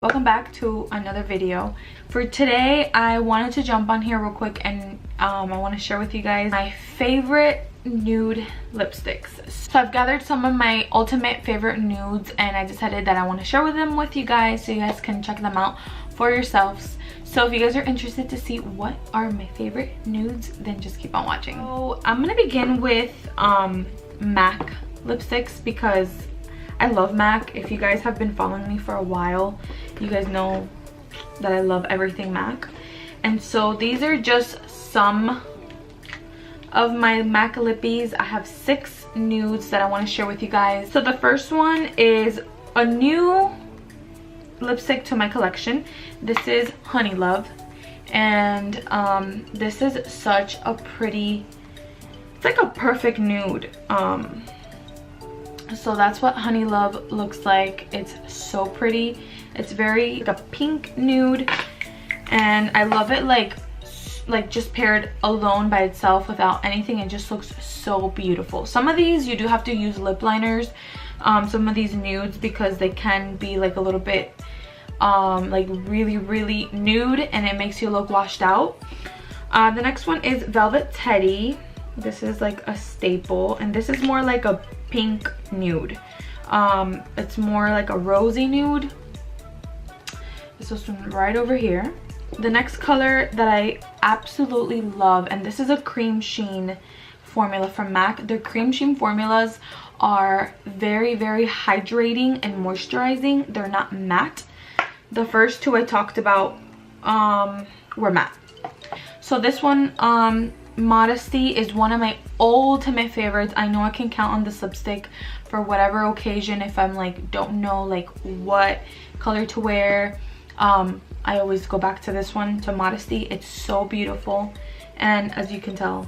Welcome back to another video. For today, I wanted to jump on here real quick and I want to share with you guys my favorite nude lipsticks. So I've gathered some of my ultimate favorite nudes and I decided that I want to share them with you guys so you guys can check them out for yourselves. So if you guys are interested to see what are my favorite nudes, then just keep on watching. So I'm gonna begin with MAC lipsticks because I love MAC. If you guys have been following me for a while, you guys know that I love everything MAC. And so these are just some of my MAC lippies. I have 6 nudes that I want to share with you guys. So the first one is a new lipstick to my collection. This is Honey Love, and this is such a pretty, it's like a perfect nude. So that's what Honey Love looks like. It's so pretty. It's very like a pink nude, and I love it like just paired alone by itself without anything. It just looks so beautiful. Some of these you do have to use lip liners, some of these nudes, because they can be like a little bit like really nude and it makes you look washed out. The next one is Velvet Teddy. This is like a staple, and this is more like a pink nude. It's more like a rosy nude. This is one right over here. The next color that I absolutely love, and this is a cream sheen formula from MAC. Their cream sheen formulas are very hydrating and moisturizing. They're not matte. The first two I talked about were matte. So this one, Modesty, is one of my ultimate favorites. I know I can count on this lipstick for whatever occasion. If I'm like don't know like what color to wear, I always go back to this one, to Modesty. It's so beautiful, and as you can tell,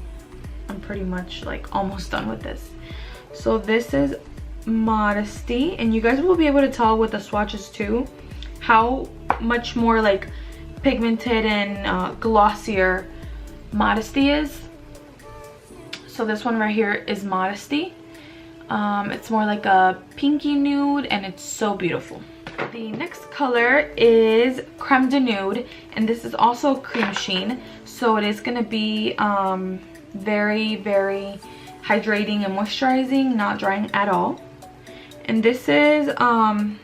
I'm pretty much like almost done with this. So this is Modesty, and you guys will be able to tell with the swatches too how much more like pigmented and glossier Modesty is. So this one right here is Modesty. It's more like a pinky nude, and it's so beautiful. The next color is Creme de Nude, and this is also cream sheen, so it is going to be very hydrating and moisturizing, not drying at all. And this is I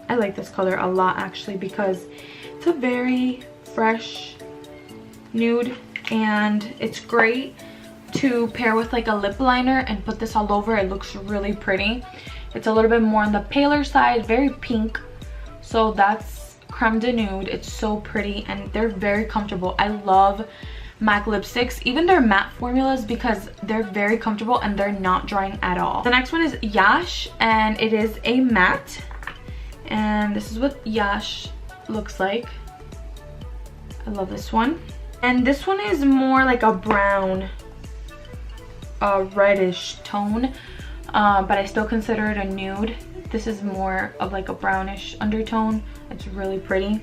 like this color a lot actually, because it's a very fresh nude, and it's great to pair with like a lip liner and put this all over. It looks really pretty. It's a little bit more on the paler side, very pink. So that's Creme de Nude. It's so pretty and they're very comfortable. I love MAC lipsticks, even their matte formulas, because they're very comfortable and they're not drying at all. The next one is Yash, and it is a matte, and this is what Yash looks like. I love this one. And this one is more like a brown, reddish tone, but I still consider it a nude. This is more of like a brownish undertone. It's really pretty,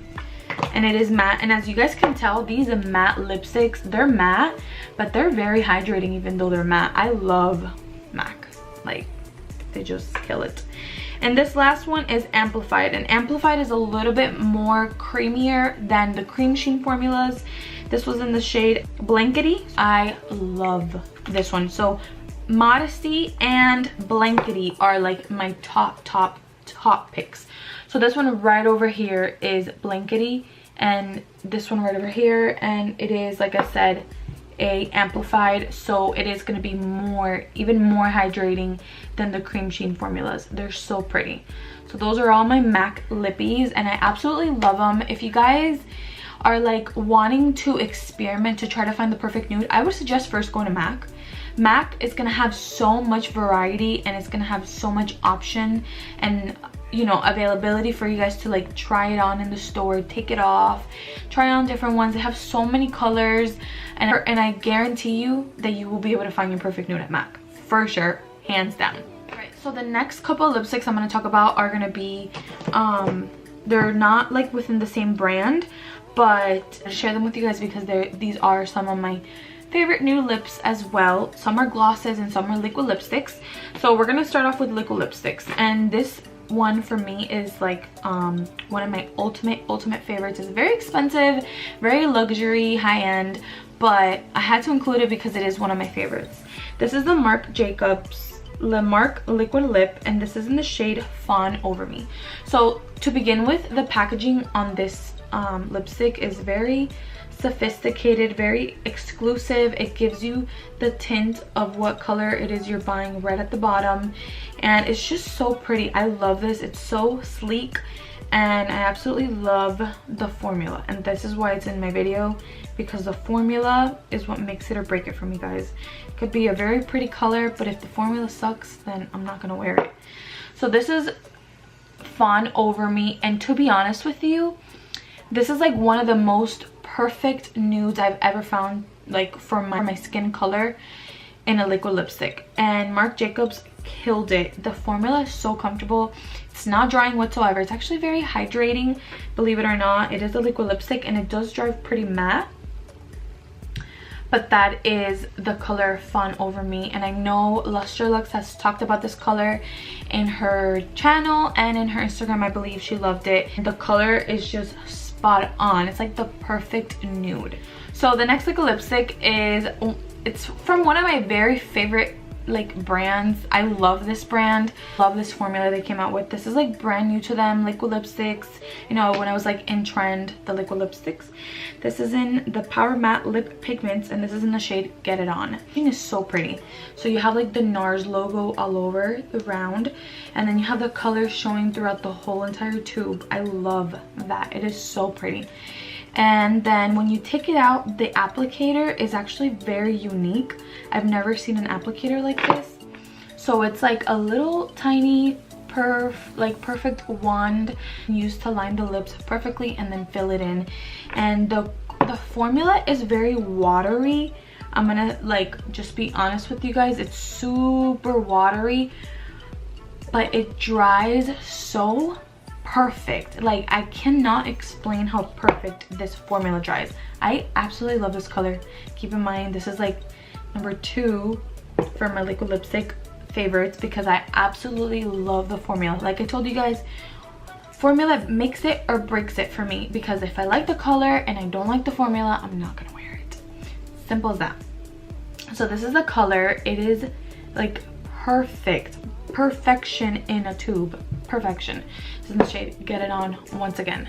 and it is matte. And as you guys can tell, these are matte lipsticks. They're matte, but they're very hydrating even though they're matte. I love MAC. Like, they just kill it. And this last one is Amplified, and Amplified is a little bit more creamier than the cream sheen formulas. This was in the shade Blankety. I love this one. So Modesty and Blankety are like my top picks. So this one right over here is Blankety, and this one right over here, and it is, like I said, a Amplified, so it is going to be even more hydrating than the cream sheen formulas. They're so pretty. So those are all my MAC lippies, and I absolutely love them. If you guys are like wanting to experiment to try to find the perfect nude, I would suggest first going to MAC. MAC is gonna have so much variety, and it's gonna have so much option and, you know, availability for you guys to like try it on in the store, take it off, try on different ones. They have so many colors, and I guarantee you that you will be able to find your perfect nude at MAC for sure, hands down. Alright, so the next couple of lipsticks I'm gonna talk about are gonna be they're not like within the same brand, but I'll share them with you guys because these are some of my favorite new lips as well. Some are glosses and some are liquid lipsticks. So we're gonna start off with liquid lipsticks, and this one for me is like one of my ultimate favorites. It's very expensive, very luxury, high-end, but I had to include it because it is one of my favorites. This is the Marc Jacobs Le Marc Liquid Lip, and this is in the shade Fawn Over Me. So to begin with, the packaging on this lipstick is very sophisticated, very exclusive. It gives you the tint of what color it is you're buying right at the bottom, and it's just so pretty. I love this. It's so sleek, and I absolutely love the formula, and this is why it's in my video, because the formula is what makes it or break it for me, guys. It could be a very pretty color, but if the formula sucks, then I'm not gonna wear it. So this is Fawn Over Me, and to be honest with you, this is like one of the most perfect nudes I've ever found, like for my skin color in a liquid lipstick. And Marc Jacobs killed it. The formula is so comfortable. It's not drying whatsoever. It's actually very hydrating, believe it or not. It is a liquid lipstick and it does dry pretty matte. But that is the color Fawn Over Me, and I know Lustrelux has talked about this color in her channel and in her Instagram. I believe she loved it. The color is just spot on. It's like the perfect nude. So the next liquid lipstick is, it's from one of my very favorite like brands. I love this brand, love this formula they came out with. This is like brand new to them, liquid lipsticks, you know, when I was like in trend, the liquid lipsticks. This is in the Power Matte Lip Pigments, and this is in the shade Get It On. I think it's so pretty. So you have like the NARS logo all over the round, and then you have the colors showing throughout the whole entire tube. I love that. It is so pretty. And then when you take it out, the applicator is actually very unique. I've never seen an applicator like this. So it's like a little tiny perfect wand used to line the lips perfectly and then fill it in. And the formula is very watery. I'm gonna like just be honest with you guys, it's super watery, but it dries so perfect. Like, I cannot explain how perfect this formula dries. I absolutely love this color. Keep in mind, this is like number 2 for my liquid lipstick favorites because I absolutely love the formula. Like I told you guys, formula makes it or breaks it for me, because if I like the color and I don't like the formula, I'm not gonna wear it. Simple as that. So this is the color. It is like perfection in a tube. Perfection. This is in the shade Get It On. Once again,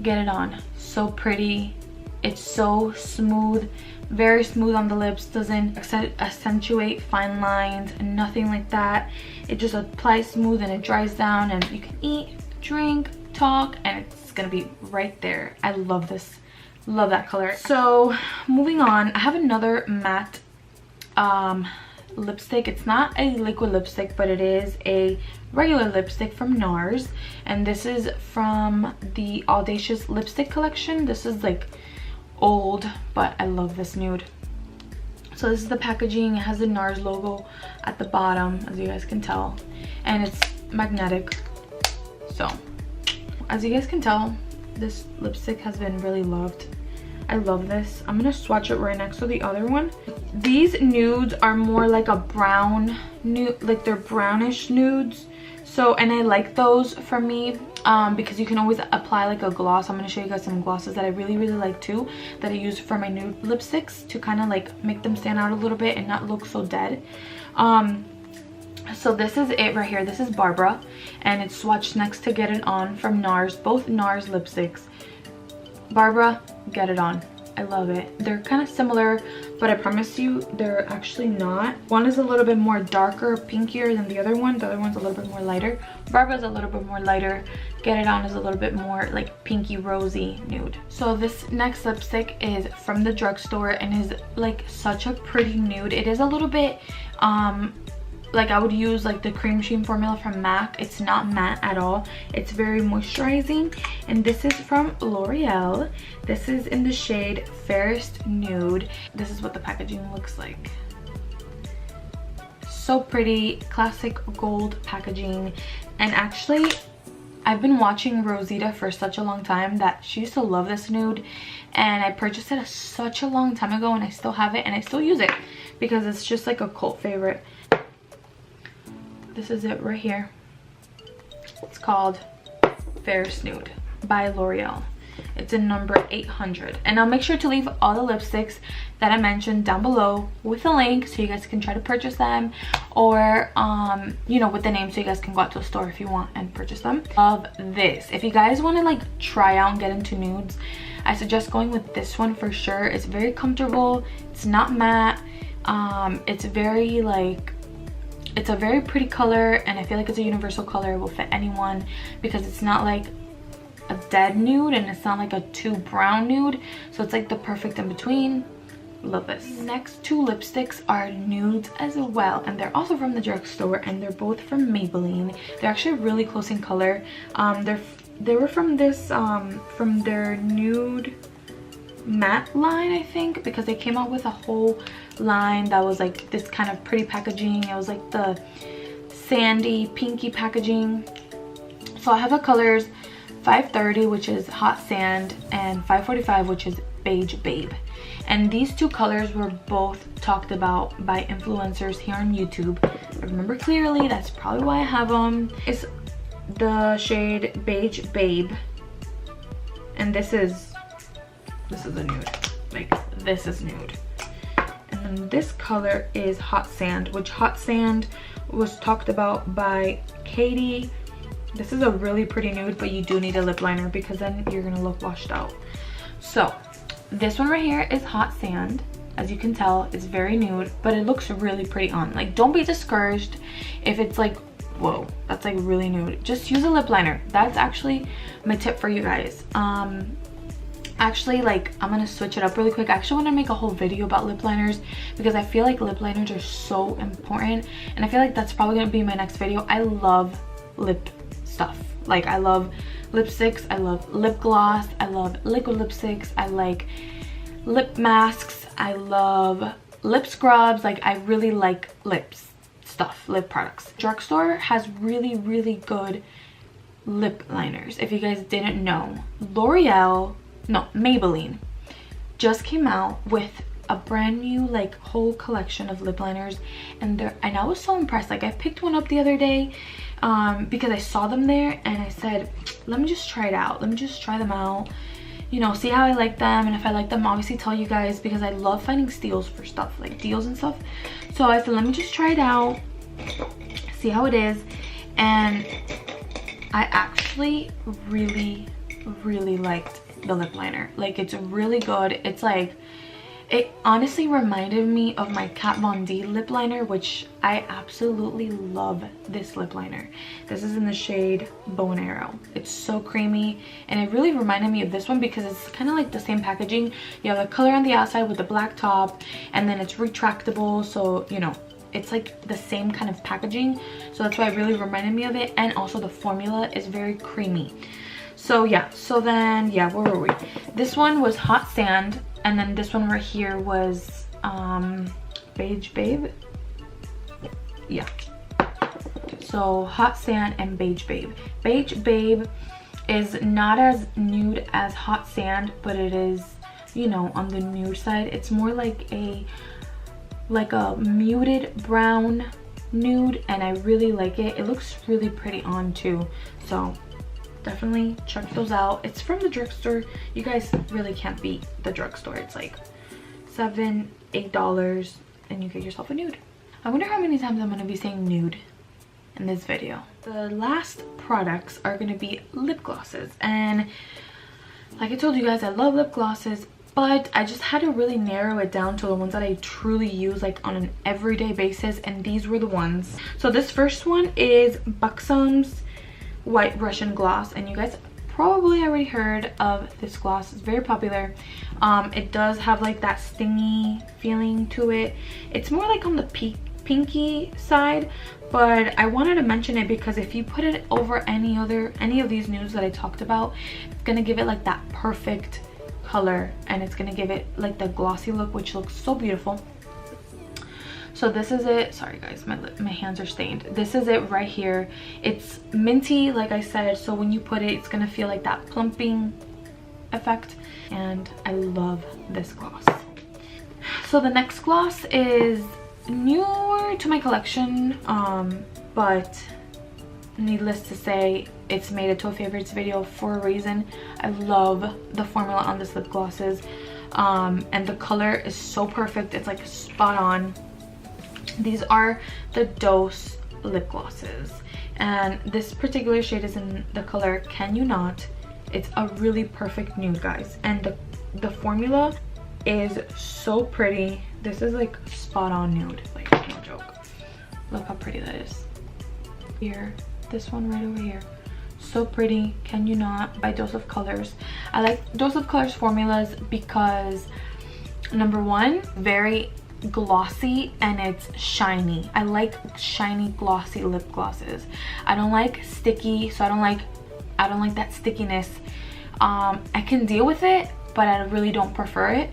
Get It On. So pretty. It's so smooth, very smooth on the lips. Doesn't accentuate fine lines, nothing like that. It just applies smooth and it dries down, and you can eat, drink, talk, and it's gonna be right there. I love this. Love that color. So moving on, I have another matte lipstick. It's not a liquid lipstick, but it is a regular lipstick from NARS, and this is from the Audacious lipstick collection. This is like old, but I love this nude. So this is the packaging. It has the NARS logo at the bottom, as you guys can tell, and it's magnetic. So as you guys can tell, this lipstick has been really loved. I love this. I'm gonna swatch it right next to the other one. These nudes are more like a brown nude, like they're brownish nudes. So, and I like those for me because you can always apply like a gloss. I'm gonna show you guys some glosses that I really like too, that I use for my nude lipsticks to kind of like make them stand out a little bit and not look so dead. So this is it right here. This is Barbara, and it's swatched next to Get It On from NARS, both NARS lipsticks. Barbara, Get It On. I love it. They're kind of similar, but I promise you they're actually not. One is a little bit more darker, pinkier than the other one. The other one's a little bit more lighter. Barbara's a little bit more lighter. Get It On is a little bit more like pinky rosy nude. So this next lipstick is from the Drugstore and is like such a pretty nude. It is a little bit like I would use like the cream sheen formula from MAC. It's not matte at all. It's very moisturizing, and this is from L'Oreal. This is in the shade Fairest Nude. This is what the packaging looks like. So pretty, classic gold packaging. And actually, I've been watching Rosita for such a long time that she used to love this nude, and I purchased it such a long time ago, and I still have it and I still use it because it's just like a cult favorite. This is it right here. It's called Ferris Nude by L'Oreal. It's in number 800, and I'll make sure to leave all the lipsticks that I mentioned down below with a link so you guys can try to purchase them, or you know, with the name, so you guys can go out to a store if you want and purchase them. Of this, if you guys want to like try out and get into nudes, I suggest going with this one for sure. It's very comfortable, it's not matte, it's very like, it's a very pretty color, and I feel like it's a universal color. It will fit anyone because it's not like a dead nude and it's not like a too brown nude, so it's like the perfect in between. Love this. Next two lipsticks are nudes as well, and they're also from the drugstore, and they're both from Maybelline. They're actually really close in color. They were from this from their nude matte line, I think, because they came out with a whole line that was like this kind of pretty packaging. It was like the sandy pinky packaging. So I have the colors 530, which is Hot Sand, and 545, which is Beige Babe. And these two colors were both talked about by influencers here on YouTube. I remember clearly, that's probably why I have them. It's the shade Beige Babe, and this is a nude. Like, this is nude. And then this color is Hot Sand, which Hot Sand was talked about by Katie. This is a really pretty nude, but you do need a lip liner because then you're gonna look washed out. So this one right here is Hot Sand. As you can tell, it's very nude, but it looks really pretty on. Like, don't be discouraged if it's like, whoa, that's like really nude. Just use a lip liner. That's actually my tip for you guys. Actually, like, I'm gonna switch it up really quick. I actually want to make a whole video about lip liners because I feel like lip liners are so important, and I feel like that's probably gonna be my next video. I love lip stuff. Like, I love lipsticks, I love lip gloss, I love liquid lipsticks, I like lip masks, I love lip scrubs. Like, I really like lips stuff, lip products. Drugstore has really, really good lip liners. If you guys didn't know, Maybelline just came out with a brand new like whole collection of lip liners, and I was so impressed. Like, I picked one up the other day because I saw them there, and I said, let me just try it out, let me just try them out, you know, see how I like them, and if I like them, obviously tell you guys, because I love finding steals for stuff, like deals and stuff. So I said, let me just try it out, see how it is. And I actually really, really liked the lip liner. Like, it's really good. It's like, it honestly reminded me of my Kat Von D lip liner, which I absolutely love this lip liner. This is in the shade Bow and Arrow. It's so creamy, and it really reminded me of this one because it's kind of like the same packaging. You have the color on the outside with the black top, and then it's retractable, so you know, it's like the same kind of packaging. So that's why it really reminded me of it, and also the formula is very creamy. So yeah, so then yeah, where were we? This one was Hot Sand, and then this one right here was Beige Babe. Yeah, so Hot Sand and Beige Babe. Beige Babe is not as nude as Hot Sand, but it is, you know, on the nude side. It's more like a muted brown nude, and I really like it. It looks really pretty on too, so definitely check those out. It's from the drugstore. You guys really can't beat the drugstore. It's like $7-8 and you get yourself a nude. I wonder how many times I'm going to be saying nude in this video. The last products are going to be lip glosses, and like I told you guys, I love lip glosses, but I just had to really narrow it down to the ones that I truly use like on an everyday basis, and these were the ones. So this first one is Buxom's White Russian Gloss, and you guys probably already heard of this gloss. It's very popular. It does have like that stingy feeling to it. It's more like on the pinky side, but I wanted to mention it because if you put it over any of these nudes that I talked about, it's gonna give it like that perfect color, and it's gonna give it like the glossy look, which looks so beautiful. So this is it. Sorry guys, my hands are stained. This is it right here. It's minty, like I said, so when you put it, it's gonna feel like that plumping effect, and I love this gloss. So the next gloss is newer to my collection, but needless to say, it's made it to a favorites video for a reason. I love the formula on this lip glosses, and the color is so perfect. It's like spot on. These are the Dose lip glosses, and this particular shade is in the color Can You Not. It's a really perfect nude, guys, and the formula is so pretty. This is like spot on nude, like no joke. Look how pretty that is. Here, this one right over here, so pretty. Can You Not by Dose of Colors. I like Dose of Colors formulas because number one, very glossy and it's shiny. I like shiny glossy lip glosses. I don't like sticky, so I don't like that stickiness. I can deal with it, but I really don't prefer it.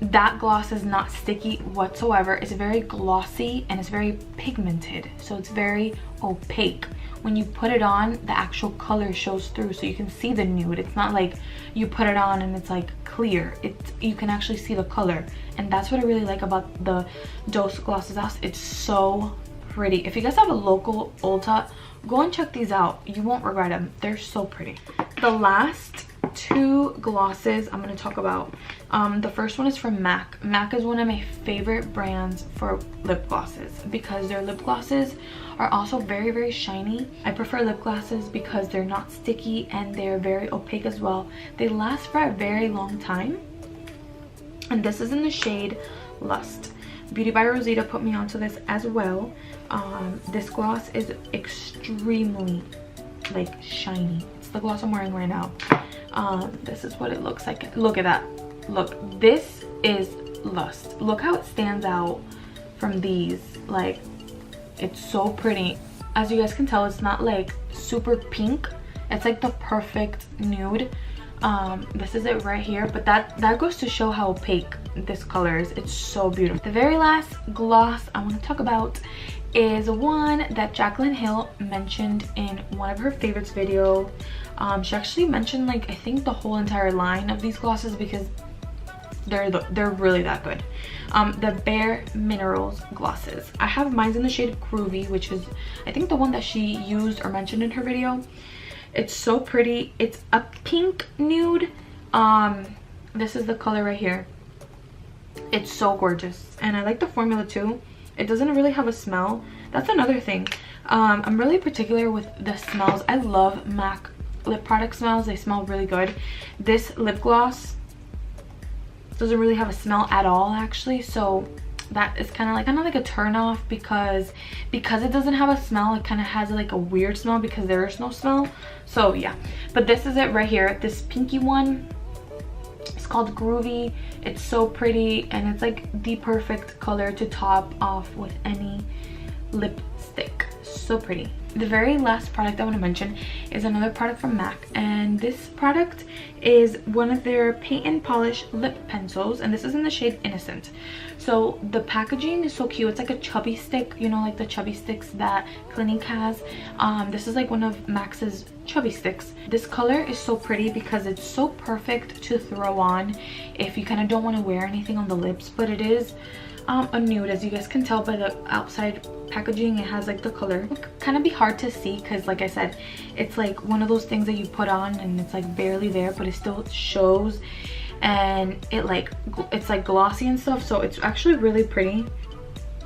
That gloss is not sticky whatsoever. It's very glossy and it's very pigmented, so it's very opaque. When you put it on, the actual color shows through, so you can see the nude. It's not like you put it on and it's like clear. You can actually see the color, and that's what I really like about the Dose glosses. It's so pretty. If you guys have a local Ulta, go and check these out. You won't regret them. They're so pretty. The last two glosses I'm going to talk about, the first one is from MAC. MAC is one of my favorite brands for lip glosses because their lip glosses are also very, very shiny. I prefer lip glosses because they're not sticky and they're very opaque as well. They last for a very long time, and this is in the shade Lust. Beauty by Rosita put me onto this as well. This gloss is extremely like shiny. It's the gloss I'm wearing right now. This is what it looks like. Look at that. Look, this is Lust. Look how it stands out from these. Like, it's so pretty. As you guys can tell, it's not like super pink. It's like the perfect nude. This is it right here, but that goes to show how opaque this color is. It's so beautiful. The very last gloss I want to talk about is one that Jaclyn Hill mentioned in one of her favorites video. She actually mentioned, like, I think the whole entire line of these glosses because they're really that good. The Bare Minerals glosses. I have mine in the shade Groovy, which is I think the one that she used or mentioned in her video. It's so pretty. It's a pink nude. This is the color right here. It's so gorgeous, and I like the formula too. It doesn't really have a smell. That's another thing. I'm really particular with the smells. I love MAC lip product smells. They smell really good. This lip gloss doesn't really have a smell at all, actually, so that is kind of like a turn off because it doesn't have a smell. It kind of has like a weird smell because there is no smell. So yeah, but this is it right here. This pinky one, it's called Groovy. It's so pretty, and it's like the perfect color to top off with any lipstick. So pretty. The very last product I want to mention is another product from MAC, and this product is one of their paint and polish lip pencils, and this is in the shade Innocent. So the packaging is so cute. It's like a chubby stick, you know, like the chubby sticks that Clinique has. This is like one of MAC's chubby sticks. This color is so pretty because it's so perfect to throw on if you kind of don't want to wear anything on the lips, but it is a nude. As you guys can tell by the outside packaging, it has like the color. It can kind of be hard to see because, like I said, it's like one of those things that you put on and it's like barely there, but it still shows, and it's like glossy and stuff, so it's actually really pretty,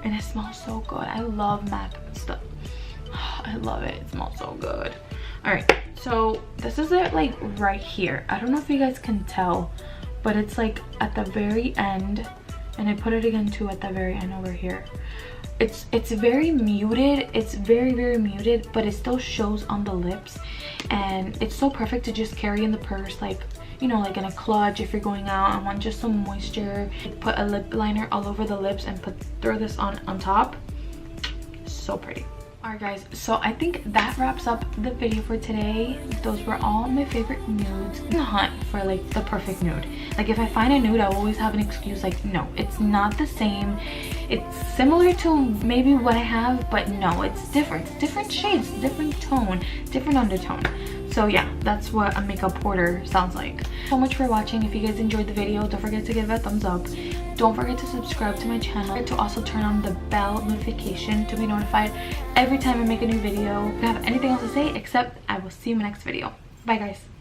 and it smells so good. I love MAC stuff. I love it. It smells so good. All right, so this is it, like right here. I don't know if you guys can tell, but it's like at the very end, and I put it again too at the very end over here. It's very muted. It's very, very muted, but it still shows on the lips, and it's so perfect to just carry in the purse, like, you know, like in a clutch if you're going out and want just some moisture. Put a lip liner all over the lips and throw this on top. So pretty. Alright guys, so I think that wraps up the video for today. Those were all my favorite nudes. I'm in the hunt for like the perfect nude. Like if I find a nude, I always have an excuse, like no, it's not the same. It's similar to maybe what I have, but no, it's different. It's different shades, different tone, different undertone. So yeah, that's what a makeup hoarder sounds like. So much for watching. If you guys enjoyed the video, don't forget to give it a thumbs up. Don't forget to subscribe to my channel, to also turn on the bell notification to be notified every time I make a new video. If you have anything else to say, except I will see you in my next video. Bye guys.